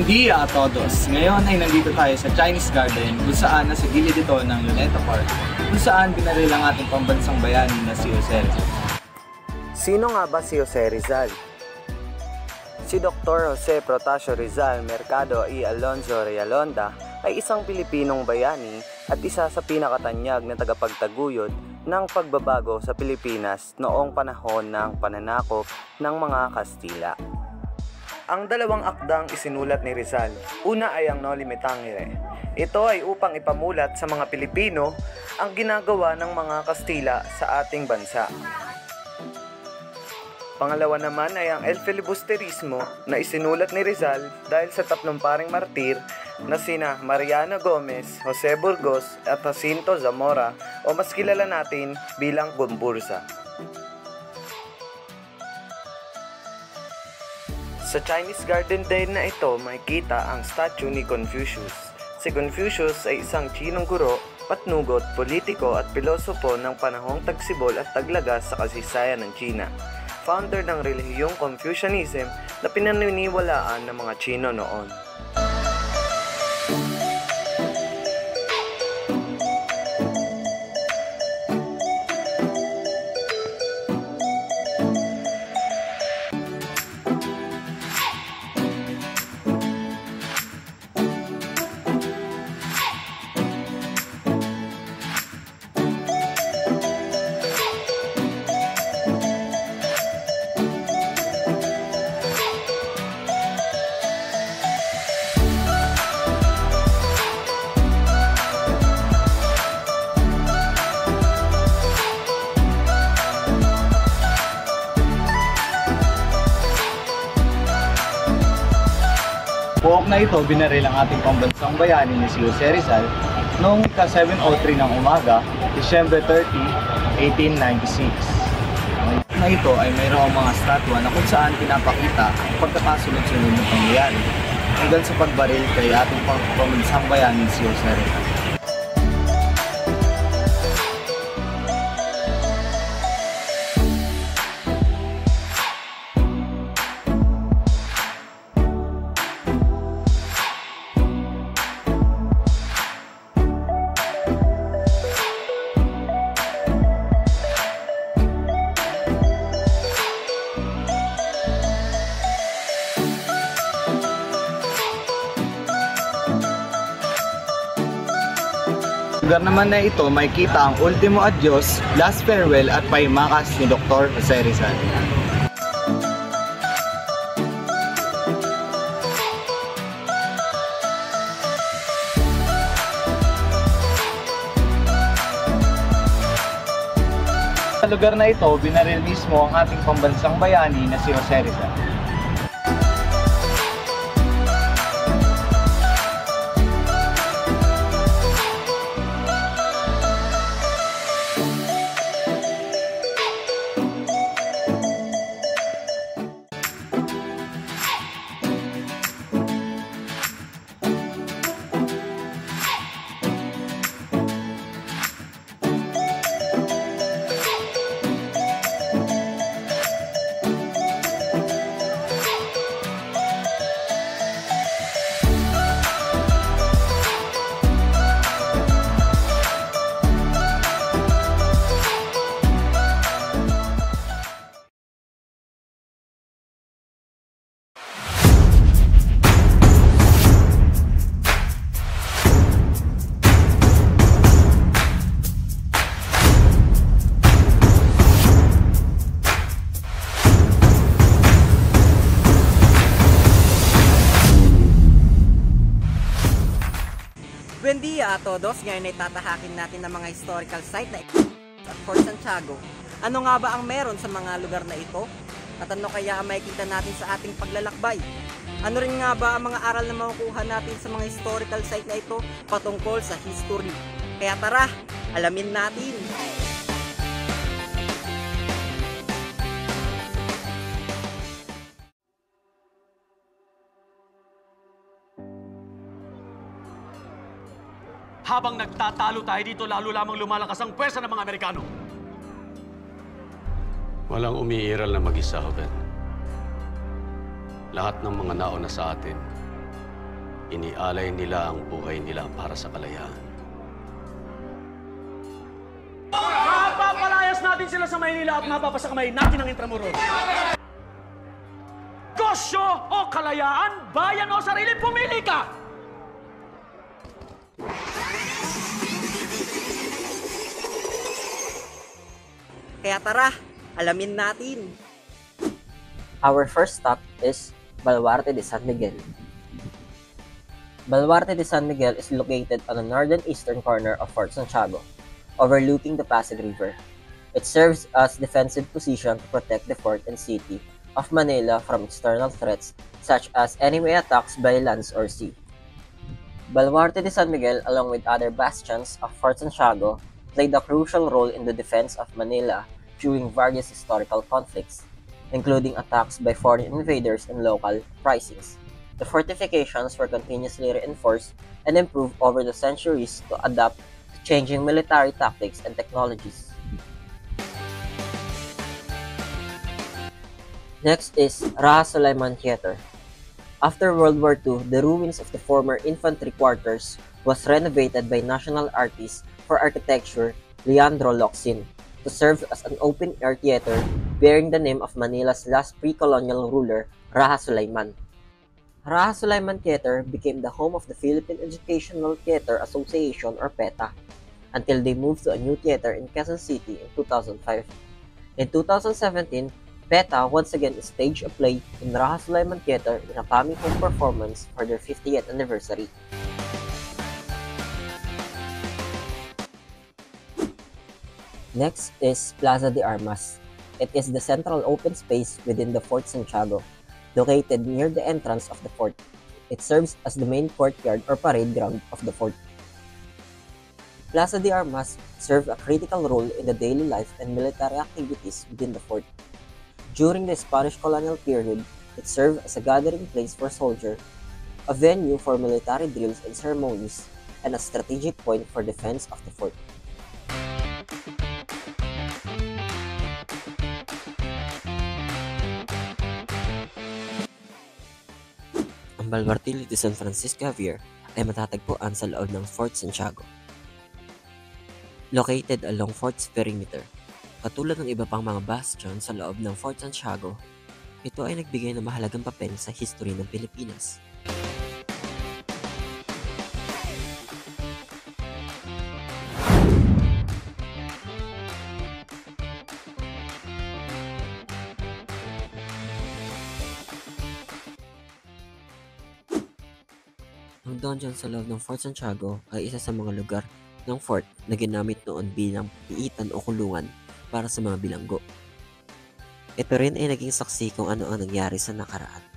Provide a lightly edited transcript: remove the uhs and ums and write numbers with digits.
Buen dia a todos! Ngayon ay nandito tayo sa Chinese Garden kung saan nasa gilid ito ng Luneta Park kung saan binaril ang ating pambansang bayani na si Jose Rizal. Sino nga ba si Jose Rizal? Si Dr. Jose Protasio Rizal Mercado y Alonzo Realonda ay isang Pilipinong bayani at isa sa pinakatanyag na tagapagtaguyod ng pagbabago sa Pilipinas noong panahon ng pananakop ng mga Kastila. Ang dalawang akdang isinulat ni Rizal. Una ay ang Noli Me Tangere. Ito ay upang ipamulat sa mga Pilipino ang ginagawa ng mga Kastila sa ating bansa. Pangalawa naman ay ang El Filibusterismo na isinulat ni Rizal dahil sa tatlong paring martir na sina Mariano Gomez, Jose Burgos at Jacinto Zamora o mas kilala natin bilang Gumburza. Sa Chinese Garden din na ito makikita ang statue ni Confucius. Si Confucius ay isang Chinong guro, patnugot, politiko at pilosopo ng panahong tagsibol at taglagas sa kasaysayan ng China. Founder ng relihiyong Confucianism na pinaniniwalaan ng mga Chino noon. Buok na ito, binaril ang ating pambansang bayani ni si Jose Rizal noong ka-7:03 ng umaga, December 30, 1896. Na ito ay mayroong mga statwa na kung saan pinapakita ang pagkakasunod-sunod ng pangyayari hanggang sa pagbaril kay ating pambansang bayani si Jose Rizal. Lugar naman na ito, makikita ang Ultimo Adios, Last Farewell at Paimakas ni Dr. Jose Rizal. Sa lugar na ito, binaril mismo ang ating pambansang bayani na si Jose Rizal. Buen dia a todos! Ngayon ay tatahakin natin ng mga historical site na at Fort Santiago. Ano nga ba ang meron sa mga lugar na ito? At ano kaya ang makikita natin sa ating paglalakbay? Ano rin nga ba ang mga aral na makukuha natin sa mga historical site na ito patungkol sa history? Kaya tara, alamin natin! Habang nagtatalo tayo dito, lalo lamang lumalakas ang pwersa ng mga Amerikano. Walang umiiral na mag-isa, Hoven. Lahat ng mga nauna sa atin, inialay nila ang buhay nila para sa kalayaan. Mapapalayas natin sila sa Maynila at mapapasakamay natin ang Intramuros. Negosyo o kalayaan, bayan o sarili, pumili ka! Kaya tara, alamin natin. Our first stop is Baluarte de San Miguel. Baluarte de San Miguel is located on the northern eastern corner of Fort Santiago, overlooking the Pasig River. It serves as defensive position to protect the fort and city of Manila from external threats such as enemy attacks by lands or sea. Baluarte de San Miguel, along with other bastions of Fort Santiago, played a crucial role in the defense of Manila during various historical conflicts, including attacks by foreign invaders and local risings. The fortifications were continuously reinforced and improved over the centuries to adapt to changing military tactics and technologies. Next is Raha Sulaiman Theater. After World War II, the ruins of the former infantry quarters was renovated by national artist for architecture Leandro Locsin to serve as an open-air theater bearing the name of Manila's last pre-colonial ruler, Raha Sulaiman. Raha Sulaiman Theater became the home of the Philippine Educational Theater Association or PETA until they moved to a new theater in Quezon City in 2005. In 2017, PETA once again staged a play in Raha Sulaiman Theater in a coming home performance for their 50th anniversary. Next is Plaza de Armas. It is the central open space within the Fort Santiago, located near the entrance of the fort. It serves as the main courtyard or parade ground of the fort. Plaza de Armas served a critical role in the daily life and military activities within the fort. During the Spanish colonial period, it served as a gathering place for soldiers, a venue for military drills and ceremonies, and a strategic point for defense of the fort. Ang Baluarte de San Francisco Javier ay matatagpuan sa loob ng Fort Santiago. Located along Fort's perimeter, katulad ng iba pang mga bastion sa loob ng Fort Santiago, ito ay nagbigay ng mahalagang papel sa history ng Pilipinas. Ang dungeon sa loob ng Fort Santiago ay isa sa mga lugar ng fort na ginamit noon bilang piitan o kulungan para sa mga bilanggo. Ito rin ay naging saksi kung ano ang nangyari sa nakaraan.